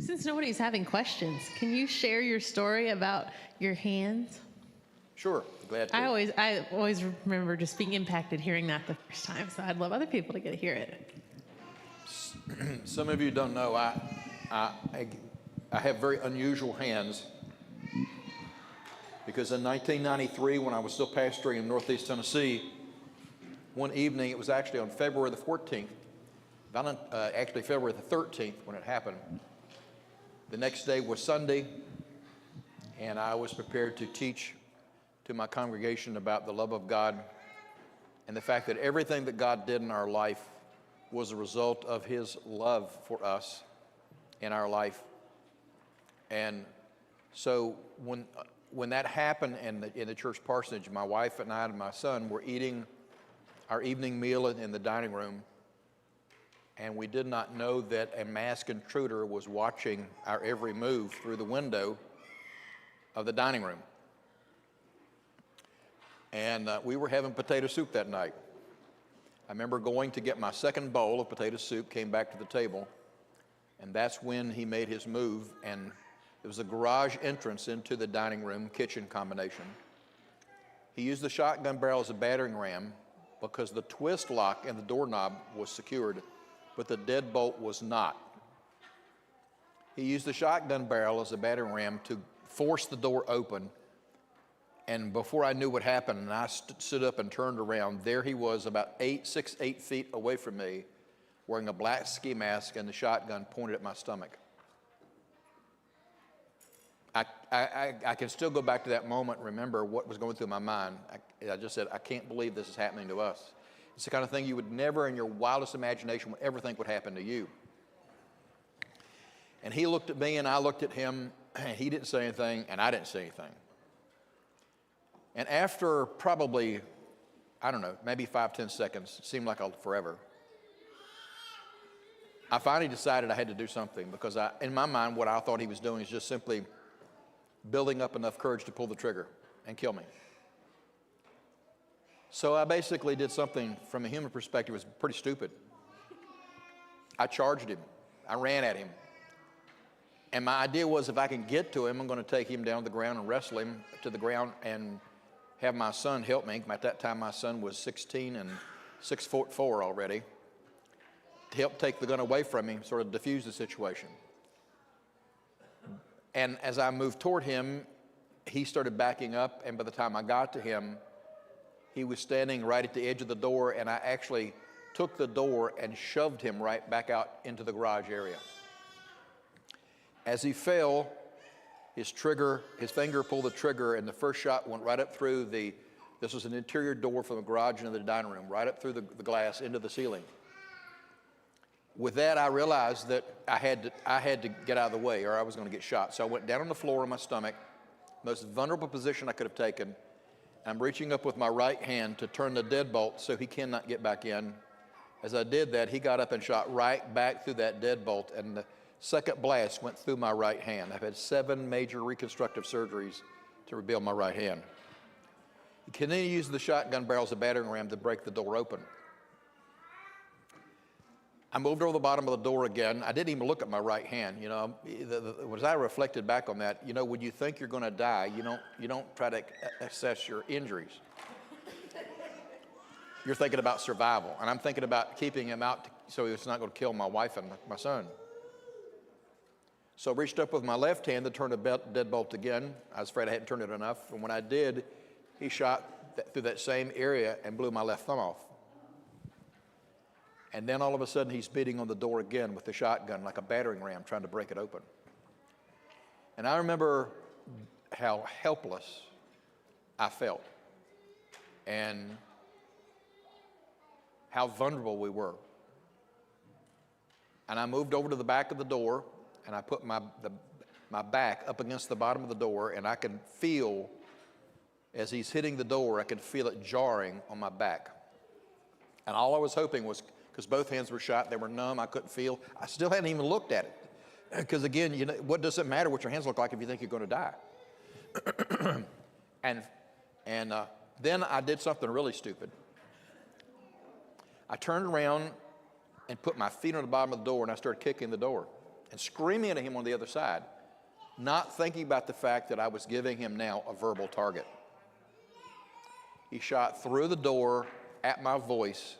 Since nobody's having questions, can you share your story about your hands? Sure, glad to. I always remember just being impacted hearing that the first time, so I'd love other people to get to hear it. Some of you don't know, I have very unusual hands because in 1993, when I was still pastoring in Northeast Tennessee, one evening, it was actually on February the 14th, actually February the 13th when it happened. The next day was Sunday, and I was prepared to teach to my congregation about the love of God and the fact that everything that God did in our life was a result of His love for us in our life. And so when that happened in the church parsonage, my wife and I and my son were eating our evening meal in the dining room, and we did not know that a masked intruder was watching our every move through the window of the dining room. And we were having potato soup that night. I remember going to get my second bowl of potato soup, came back to the table, and that's when he made his move, and it was a garage entrance into the dining room kitchen combination. He used the shotgun barrel as a battering ram because the twist lock and the doorknob was secured, but the deadbolt was not. He used the shotgun barrel as a battering ram to force the door open, and before I knew what happened, and I stood up and turned around, there he was about 8 feet away from me, wearing a black ski mask and the shotgun pointed at my stomach. I can still go back to that moment and remember what was going through my mind. I just said, I can't believe this is happening to us. It's the kind of thing you would never in your wildest imagination would ever think would happen to you. And he looked at me and I looked at him, and he didn't say anything and I didn't say anything. And after probably, I don't know, maybe 5-10 seconds, it seemed like forever, I finally decided I had to do something because in my mind, what I thought he was doing is just simply building up enough courage to pull the trigger and kill me. So I basically did something from a human perspective was pretty stupid. I charged him. I ran at him. And my idea was if I can get to him, I'm going to take him down to the ground and wrestle him to the ground and have my son help me. At that time, my son was 16 and 6'4" already, to help take the gun away from him, sort of diffuse the situation. And as I moved toward him, he started backing up, and by the time I got to him, he was standing right at the edge of the door, and I actually took the door and shoved him right back out into the garage area. As he fell, his finger pulled the trigger, and the first shot went right up through this was an interior door from the garage into the dining room, right up through the glass into the ceiling. With that, I realized that I had to get out of the way or I was going to get shot. So I went down on the floor on my stomach, most vulnerable position I could have taken. I'm reaching up with my right hand to turn the deadbolt so he cannot get back in. As I did that, he got up and shot right back through that deadbolt, and the second blast went through my right hand. I've had 7 major reconstructive surgeries to rebuild my right hand. He continued to use the shotgun barrel as a battering ram to break the door open. I moved over the bottom of the door again. I didn't even look at my right hand. You know, as I reflected back on that, you know, when you think you're going to die, you don't try to assess your injuries. You're thinking about survival, and I'm thinking about keeping him out so he's not going to kill my wife and my son. So I reached up with my left hand to turn the deadbolt again. I was afraid I hadn't turned it enough, and when I did, he shot through that same area and blew my left thumb off. And then all of a sudden, he's beating on the door again with the shotgun like a battering ram trying to break it open. And I remember how helpless I felt and how vulnerable we were. And I moved over to the back of the door, and I put my back up against the bottom of the door, and I could feel, as he's hitting the door, I could feel it jarring on my back. And all I was hoping was, because both hands were shot, they were numb, I couldn't feel. I still hadn't even looked at it. Because again, you know, what does it matter what your hands look like if you think you're going to die? and then I did something really stupid. I turned around and put my feet on the bottom of the door, and I started kicking the door. and screaming at him on the other side, not thinking about the fact that I was giving him now a verbal target. He shot through the door at my voice,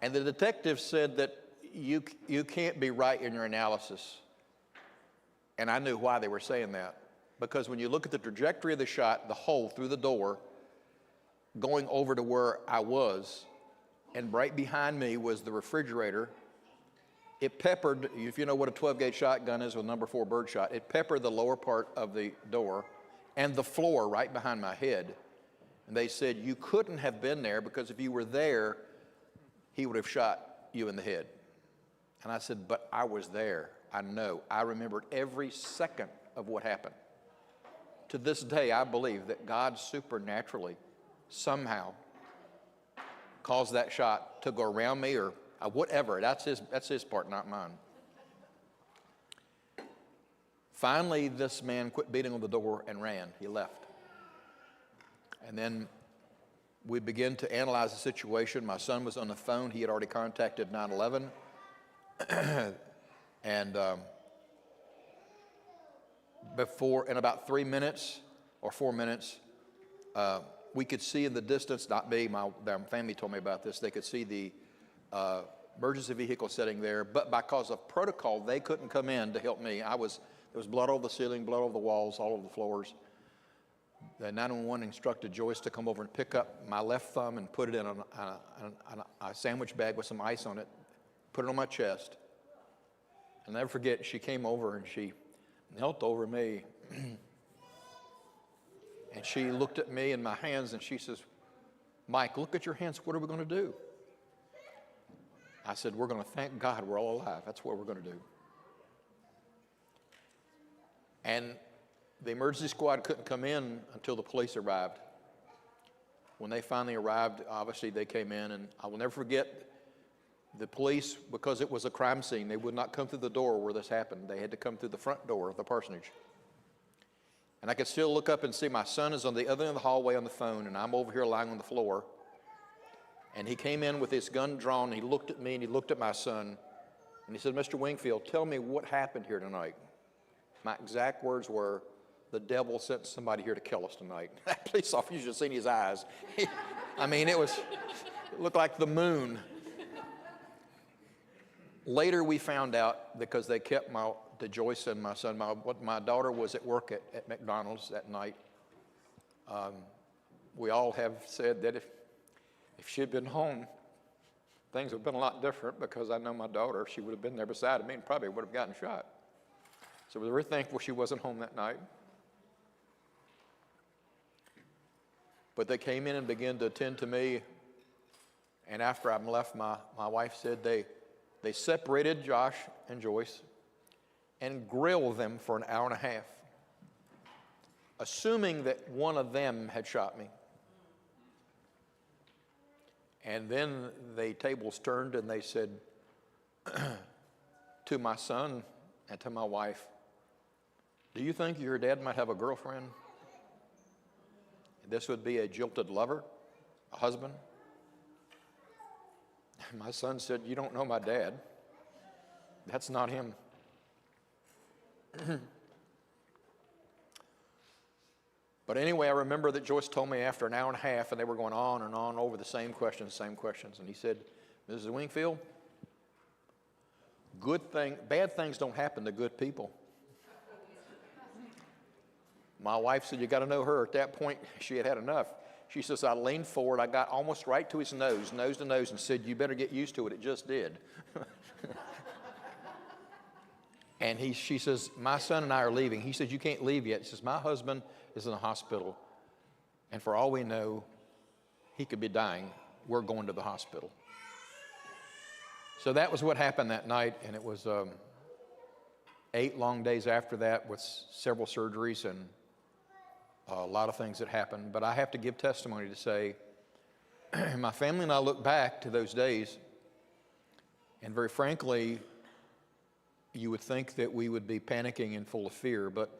and the detective said that you can't be right in your analysis. And I knew why they were saying that. Because when you look at the trajectory of the shot, the hole through the door, going over to where I was, and right behind me was the refrigerator, it peppered, if you know what a 12-gauge shotgun is with number 4 birdshot, it peppered the lower part of the door and the floor right behind my head. And they said, you couldn't have been there because if you were there, he would have shot you in the head. And I said, but I was there. I know. I remembered every second of what happened. To this day, I believe that God supernaturally, somehow, caused that shot to go around me or whatever. That's his part, not mine. Finally, this man quit beating on the door and ran. He left. And then we began to analyze the situation. My son was on the phone. He had already contacted 911. And in about 3 minutes or 4 minutes, we could see in the distance, not me, my family told me about this, they could see the emergency vehicle sitting there, but because of protocol, they couldn't come in to help me. There was blood over the ceiling, blood over the walls, all over the floors. The 911 instructed Joyce to come over and pick up my left thumb and put it in a sandwich bag with some ice on it, put it on my chest. I'll never forget, she came over and she knelt over me and she looked at me and my hands and she says, Mike, look at your hands. What are we going to do? I said, we're going to thank God we're all alive. That's what we're going to do. And the emergency squad couldn't come in until the police arrived. When they finally arrived, obviously they came in, and I will never forget the police, because it was a crime scene, they would not come through the door where this happened. They had to come through the front door of the parsonage. And I could still look up and see my son is on the other end of the hallway on the phone, and I'm over here lying on the floor. And he came in with his gun drawn, and he looked at me, and he looked at my son, and he said, Mr. Wingfield, tell me what happened here tonight. My exact words were, the devil sent somebody here to kill us tonight. That police officer, you should have seen his eyes. It looked like the moon. Later we found out, because they kept Joyce and my son, my daughter was at work at McDonald's that night. We all have said that if she had been home, things would have been a lot different, because I know my daughter, she would have been there beside me and probably would have gotten shot. So we're very thankful she wasn't home that night. But they came in and began to attend to me. And after I left, my wife said they separated Josh and Joyce and grilled them for an hour and a half, assuming that one of them had shot me. And then the tables turned and they said to my son and to my wife, do you think your dad might have a girlfriend? This would be a jilted lover, a husband. And my son said, you don't know my dad. That's not him. But anyway, I remember that Joyce told me after an hour and a half, and they were going on and on over the same questions. And he said, Mrs. Wingfield, bad things don't happen to good people. My wife said, you got to know her. At that point, she had had enough. She says, I leaned forward. I got almost right to his nose to nose, and said, you better get used to it. It just did. And she says, my son and I are leaving. He says, you can't leave yet. He says, my husband is in the hospital, and for all we know, he could be dying. We're going to the hospital. So that was what happened that night, and it was 8 long days after that with several surgeries and a lot of things that happened. But I have to give testimony to say, my family and I look back to those days, and very frankly, you would think that we would be panicking and full of fear, but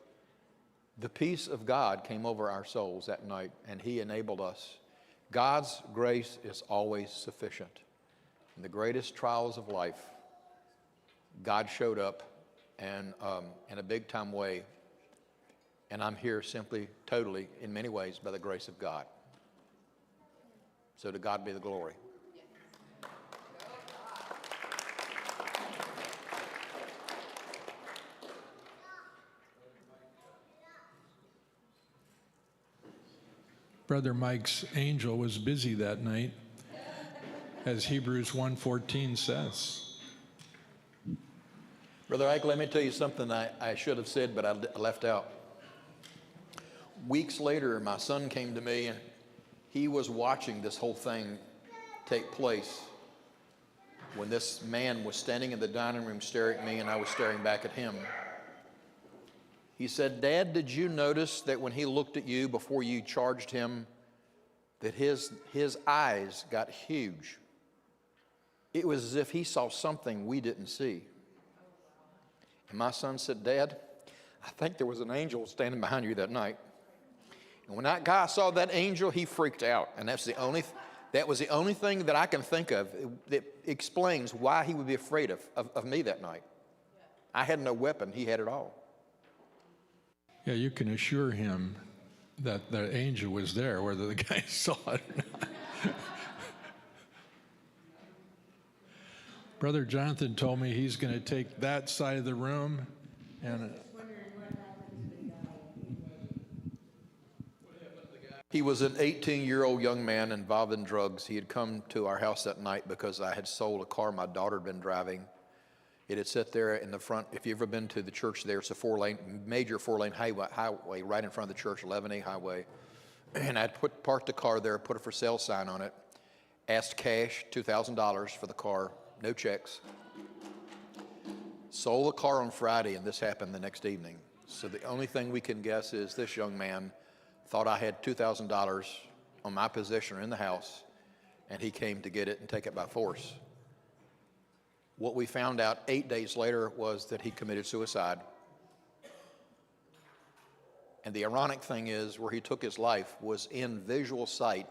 the peace of God came over our souls that night, and He enabled us. God's grace is always sufficient. In the greatest trials of life, God showed up and in a big time way. And I'm here simply, totally, in many ways, by the grace of God. So to God be the glory. Brother Mike's angel was busy that night, as Hebrews 1:14 says. Brother Ike, let me tell you something I should have said, but I left out. Weeks later, my son came to me, and he was watching this whole thing take place when this man was standing in the dining room staring at me, and I was staring back at him. He said, "Dad, did you notice that when he looked at you before you charged him, that his eyes got huge? It was as if he saw something we didn't see." And my son said, "Dad, I think there was an angel standing behind you that night." And when that guy saw that angel, he freaked out. And that was the only thing that I can think of that explains why he would be afraid of me that night. I had no weapon. He had it all. Yeah, you can assure him that the angel was there, whether the guy saw it or not. Brother Jonathan told me he's going to take that side of the room and He was an 18-year-old young man involved in drugs. He had come to our house that night because I had sold a car my daughter had been driving. It had sat there in the front. If you've ever been to the church there, it's a major four-lane highway right in front of the church, 11A highway. And I'd parked the car there, put a for sale sign on it, asked cash, $2,000 for the car, no checks. Sold the car on Friday, and this happened the next evening. So the only thing we can guess is this young man thought I had $2,000 on my possession or in the house, and he came to get it and take it by force. What we found out 8 days later was that he committed suicide. And the ironic thing is, where he took his life was in visual sight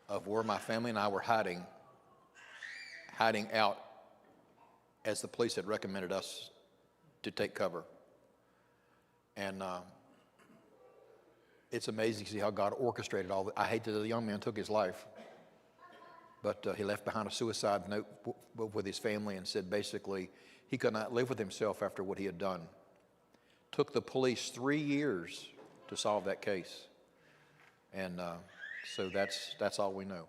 of where my family and I were hiding out as the police had recommended us to take cover. And it's amazing to see how God orchestrated all that. I hate that the young man took his life, but he left behind a suicide note with his family and said basically he could not live with himself after what he had done. Took the police 3 years to solve that case. And so that's all we know.